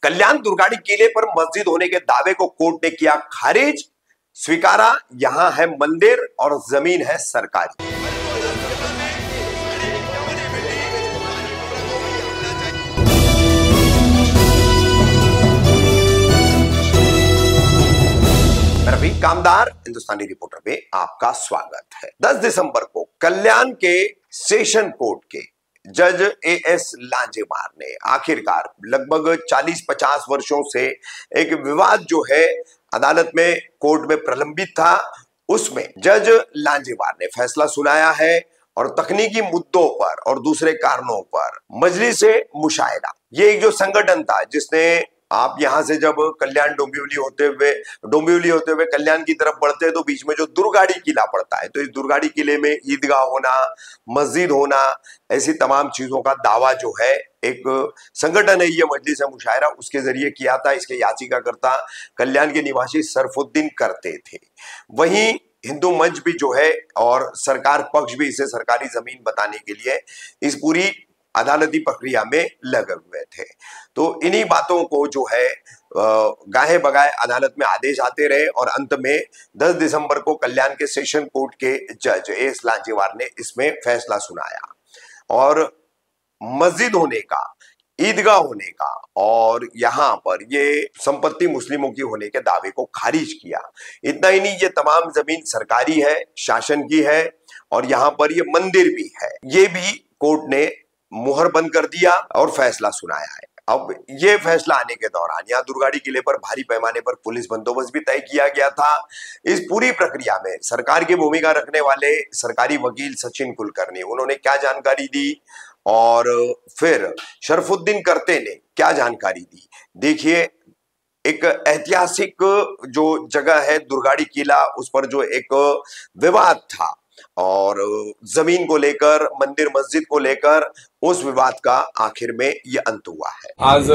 कल्याण दुर्गाड़ी किले पर मस्जिद होने के दावे को कोर्ट ने किया खारिज। स्वीकारा यहां है मंदिर और जमीन है सरकारी। रफीक कामदार हिंदुस्तानी रिपोर्टर में आपका स्वागत है। 10 दिसंबर को कल्याण के सेशन कोर्ट के जज एएस लांजेवार ने आखिरकार लगभग 40-50 वर्षों से एक विवाद जो है अदालत में कोर्ट में प्रलंबित था, उसमें जज लांजेवार ने फैसला सुनाया है और तकनीकी मुद्दों पर और दूसरे कारणों पर मजलिस से मुशायरा, ये एक जो संगठन था जिसने आप यहां से जब कल्याण डोंबिवली होते हुए कल्याण की तरफ बढ़ते हैं तो बीच में जो दुर्गाड़ी किला पड़ता है, तो इस दुर्गाड़ी किले में ईदगाह होना, मस्जिद होना, ऐसी तमाम चीजों का दावा जो है एक संगठन है ये मजलिस मुशायरा, उसके जरिए किया था। इसके याचिकाकर्ता कल्याण के निवासी सरफुद्दीन करते थे। वहीं हिंदू मंच भी जो है और सरकार पक्ष भी इसे सरकारी जमीन बताने के लिए इस पूरी अदालती प्रक्रिया में लगे हुए थे। तो इन्हीं बातों को जो है गाहे बगाए अदालत में आदेश आते रहे और अंत में 10 दिसंबर को कल्याण के सेशन कोर्ट के जज एएस लांजेवार ने इसमें फैसला सुनाया और मस्जिद होने का, ईदगाह होने का और यहाँ पर ये संपत्ति मुस्लिमों की होने के दावे को खारिज किया। इतना ही नहीं, ये तमाम जमीन सरकारी है, शासन की है और यहाँ पर ये मंदिर भी है, ये भी कोर्ट ने मुहर बंद कर दिया और फैसला सुनाया है। अब ये फैसला आने के दौरान यहाँ दुर्गाड़ी किले पर भारी पैमाने पर पुलिस बंदोबस्त भी तय किया गया था। इस पूरी प्रक्रिया में सरकार की भूमिका रखने वाले सरकारी वकील सचिन कुलकर्णी, उन्होंने क्या जानकारी दी और फिर शरफुद्दीन करते ने क्या जानकारी दी, देखिए। एक ऐतिहासिक जो जगह है दुर्गाड़ी किला, उस पर जो एक विवाद था और जमीन को लेकर, मंदिर मस्जिद को लेकर, उस विवाद का आखिर में ये अंत हुआ है। आज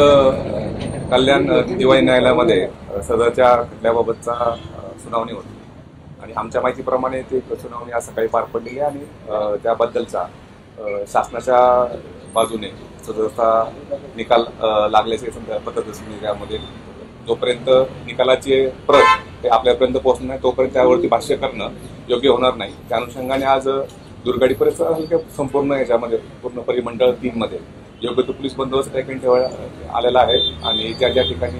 कल्याण दिवाणी न्यायालयामध्ये सदरच्या खटल्याबाबतचा सुनावणी होती आणि आमच्या माहितीप्रमाणे ती सुनावणी आज सकाळी पार पडली आहे आणि त्याबद्दलचा शासनाच्या बाजूने सदरचा निकाल लागल्याचे पद्धतशीर त्यामध्ये जोपर्यंत निकालाची प्रत आपल्यापर्यंत पोहोचणार नाही तोपर्यंत त्यावरती भाष्य करणं योग्य होणार नाही। त्या अनुषंगाने आज दुर्गाडी परिसर संपूर्ण याच्यामध्ये पूर्ण परिमंडळ 3 मध्ये योग्य तो पोलीस बंदोबस्त त्या ठिकाणी ठेवण्यात आलेला आहे आणि ज्या ज्या ठिकाणी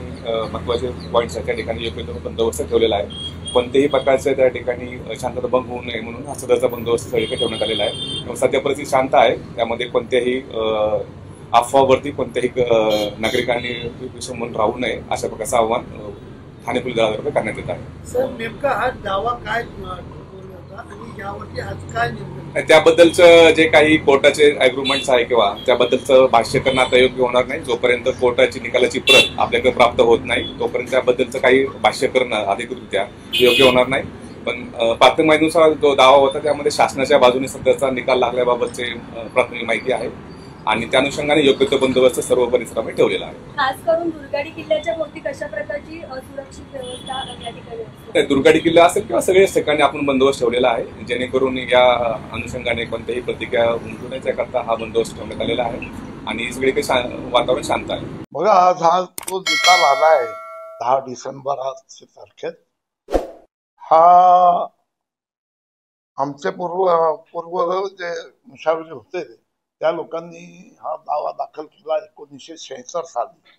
महत्त्वाचे पॉईंट्स आहेत त्या ठिकाणी योग्य तो बंदोबस्त ठेवलेला आहे। कोणत्याही प्रकारचे त्या ठिकाणी शांतता भंग होऊ नये म्हणून हा सदरचा बंदोबस्त सगळीकडे ठेवण्यात आलेला आहे। सध्या परिस्थिती शांत आहे, त्यामध्ये कोणत्याही अफवावरती कोणत्याही नागरिकांनी विसंबून राहू नये अशा प्रकारचं आव्हान ठाणे पोलीस दलातर्फे करण्यात येत आहे। सर, नेमका हा दावा काय होता आणि यावरती आज काय निर्णय? त्याबद्दलचं जे काही कोर्टाचे अग्रीमेंट्स आहे किंवा त्याबद्दलचं भाष्य करणं आता योग्य होणार नाही। जोपर्यंत कोर्टाची निकालाची प्रत आपल्याकडे प्राप्त होत नाही तोपर्यंत त्याबद्दलचं काही भाष्य करणं अधिकृतरित्या योग्य होणार नाही। पण प्राथमिक माहितीनुसार जो दावा होता त्यामध्ये शासनाच्या बाजूने सध्याचा निकाल लागल्याबाबतचे प्राथमिक माहिती आहे आणि त्या अनुषंगाने योग्य तो बंदोबस्त सर्व परिसरामध्ये ठेवलेला आहे। खास करून दुर्गाडी किल्ल्याच्या भोवती कशा प्रकारची सुरक्षित व्यवस्था या ठिकाणी असते? दुर्गाडी किल्ला असेल किंवा सगळ्याच ठिकाणी आपण बंदोबस्त ठेवलेला आहे जेणेकरून या अनुषंगाने कोणत्याही प्रतिक्रिया उमटवण्याच्या करता हा बंदोबस्त ठेवण्यात आलेला आहे आणि सगळे काही वातावरण शांत आहे। बघा, आज हा तो निकाल आलाय 10 डिसेंबर तारखेत, हा आमचे पूर्व जे मुशावरे होते त्या लोकांनी हा दावा दाखल केला 1976 साली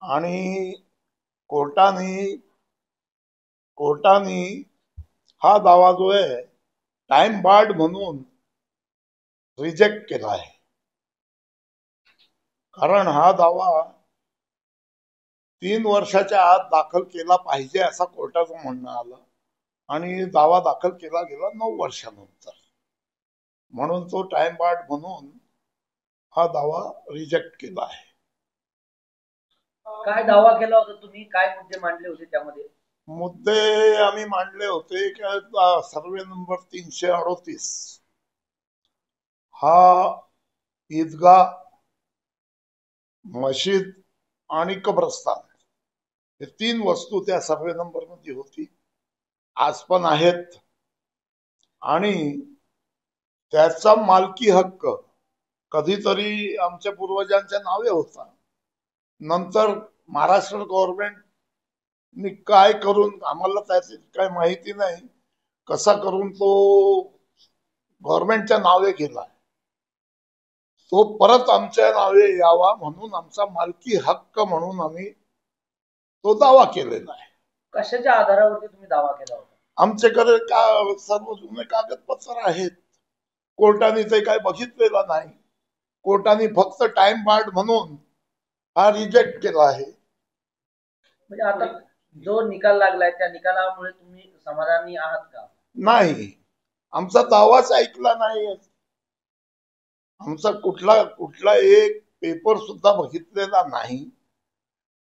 आणि कोर्टाने हा दावा जो आहे टाइम बार्ड म्हणून रिजेक्ट केला आहे। कारण हा दावा 3 वर्षाच्या आत दाखल केला पाहिजे असं कोर्टाचं म्हणणं आलं आणि दावा दाखल केला गेला 9 वर्षानंतर, म्हणून तो टाइम बार्ड म्हणून हा दावा रिजेक्ट केला आहे। काय दावा केला होता तुम्ही, काय मुद्दे मांडले होते त्यामध्ये? मुद्दे आम्ही मांडले होते की सर्वे नंबर 338 हा ईदगाह, मशीद आणि कब्रस्तान हे 3 वस्तू त्या सर्वे नंबर मध्ये होती, आज पण आहेत आणि त्याचा मालकी हक्क कधीतरी आमच्या पूर्वजांच्या नावे होता, नंतर महाराष्ट्र गव्हर्नमेंटनी काय करून, आम्हाला त्याची काय माहिती नाही, कसा करून तो गव्हर्नमेंटच्या नावे गेला, तो परत आमच्या नावे यावा म्हणून आमचा मालकी हक्क म्हणून आम्ही तो दावा केलेला आहे. कशाच्या आधारावरती तुम्ही दावा केला होता? आमच्याकडे सर्व जुने कागदपत्र आहेत. कोर्टाने ते काय बघितलेलं नाही. कोर्टाने फक्त टाइम बार्ड म्हणून हा रिजेक्ट केला आहे. म्हणजे आता जो निकाल लागलाय त्या निकालामुळे तुम्ही समाधानी आहात का? नाही, आमचा दावाच ऐकला नाही. आमचा कुठला एक पेपर सुद्धा बघितलेला नाही.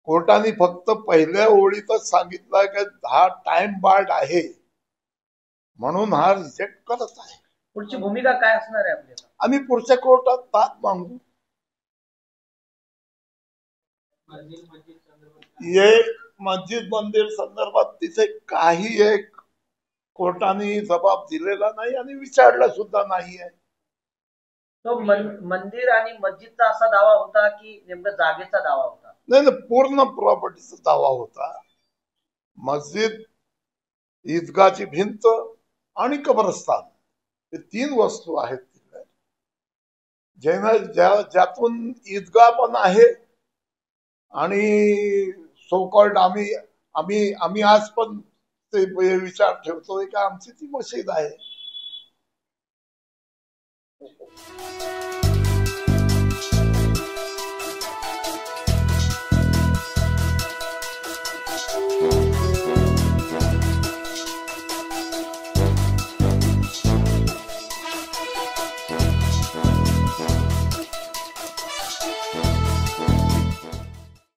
कोर्टाने फक्त पहिल्या ओळीतच सांगितलं की हा टाइम बार्ड आहे म्हणून हा रिजेक्ट करत आहे. पुढची भूमिका काय असणार आहे आपली? आम्ही पुढच्या कोर्टात दाद मागू. ये मस्जिद मंदिर संदर्भात तिथे काही एक कोर्टाने जबाब दिलेला नाही आणि विचारला सुद्धा नाहीये. तो मंदिर आणि मस्जिदचा असा दावा होता की नेमका जागेचा दावा होता? नाही, पूर्ण प्रॉपर्टीचा दावा होता. मस्जिद, ईदगाची भिंत आणि कब्रस्तान हे 3 वस्तू आहेत तिथे, ज्यातून ईदगाह पण आहे आणि सो कॉल्ड आम्ही आज पण ते विचार ठेवतोय की आमची ती मशीद आहे.